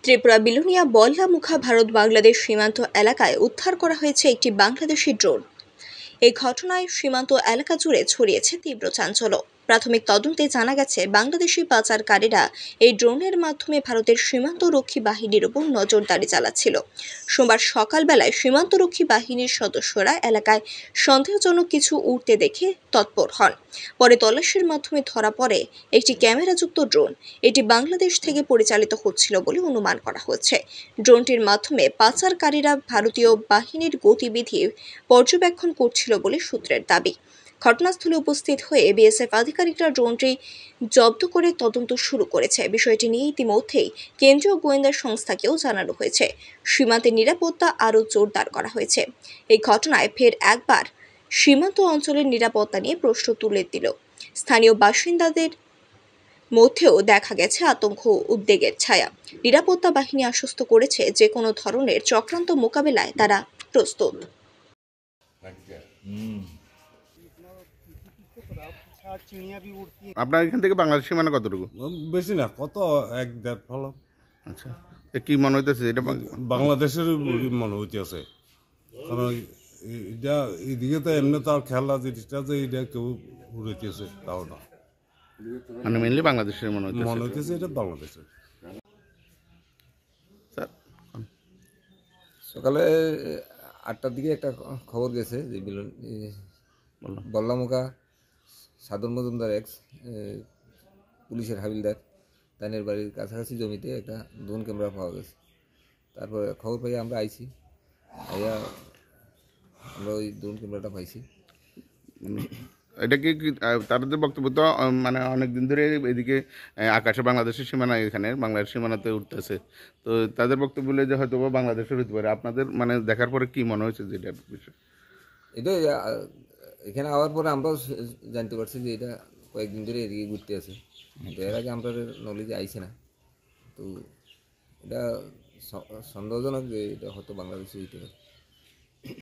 ত্রিপুরা বিলোনিয়া বল্লামুখা ভারত বাংলাদেশ সীমান্ত এলাকায় উদ্ধার করা হয়েছে একটি বাংলাদেশি ড্রোন। এই ঘটনায় সীমান্ত এলাকা জুড়ে ছড়িয়েছে তীব্র চাঞ্চল্য। প্রাথমিক তদন্তে জানা গেছে, বাংলাদেশি পাচারকারীরা এই ড্রোনের মাধ্যমে ভারতের সীমান্তরক্ষী বাহিনীর উপর নজরদারি চালাচ্ছিল। সোমবার সকালবেলায় সীমান্তরক্ষী বাহিনীর সদস্যরা এলাকায় সন্দেহজনক কিছু উড়তে দেখে তৎপর হন। পরে তল্লাশির মাধ্যমে ধরা পড়ে একটি ক্যামেরাযুক্ত ড্রোন। এটি বাংলাদেশ থেকে পরিচালিত হচ্ছিল বলে অনুমান করা হচ্ছে। ড্রোনটির মাধ্যমে পাচারকারীরা ভারতীয় বাহিনীর গতিবিধি পর্যবেক্ষণ করছিল বলে সূত্রের দাবি। ঘটনাস্থলে উপস্থিত হয়ে বিএসএফ আধিকারিকরা ড্রোনটি জব্দ করে তদন্ত শুরু করেছে। বিষয়টি নিয়ে ইতিমধ্যেই কেন্দ্রীয় গোয়েন্দা সংস্থাকেও জানানো হয়েছে। সীমান্তের নিরাপত্তা আরও জোরদার করা হয়েছে। এই ঘটনায় ফের একবার সীমান্ত অঞ্চলের নিরাপত্তা নিয়ে প্রশ্ন তুলে দিল। স্থানীয় বাসিন্দাদের মধ্যেও দেখা গেছে আতঙ্ক ও উদ্বেগের ছায়া। নিরাপত্তা বাহিনী আশ্বস্ত করেছে, যে কোনো ধরনের চক্রান্ত মোকাবেলায় তারা প্রস্তুত। আপনার এখান থেকে বাংলাদেশ সীমানা কতটুকু? বেশি না, কত 1-1.5 ফলক। আচ্ছা, কি মনে হইতেছে এটা বাংলাদেশের মনে হইতেছে, কারণ এটা এদিকে তো এমনি তো আর খেলা জিনিসটা যে এটা কেউ উড়াইতেছে তাও না, মানে মেনলি বাংলাদেশের মনে হইতেছে এটা বাংলাদেশের। স্যার, সকালে 8টার দিকে একটা খবর গেছে যে বল্লামুখা সাধন মজুমদার এক্স পুলিশের হাবিলদার তাইনের বাড়ির কাছাকাছি জমিতে একটা ড্রোন ক্যামেরা পাওয়া গেছে। তারপরে খবর পাই আমরা আইছি, আমরা ওই ড্রোন ক্যামেরাটা পাইছি। এটা কি তাদের বক্তব্য তো মানে অনেকদিন ধরে এদিকে আকাশে বাংলাদেশের সীমানা, এখানে বাংলাদেশ সীমানাতে উঠতেছে, তো তাদের বক্তব্য বলে যে হয়তো বাংলাদেশের হতে পারে। আপনাদের মানে দেখার পরে কি মনে হয়েছে যে এটার বিষয়? এটা এখানে আওয়ার পরে আমরাও জানতে পারছি যে এটা কয়েকদিন ধরে এদিকে ঘুরতে আছে। এর আগে আমরা নলেজে আইছে না, তো এটা সন্দেহজনক যে এটা হয়তো বাংলাদেশে হইতে পারে।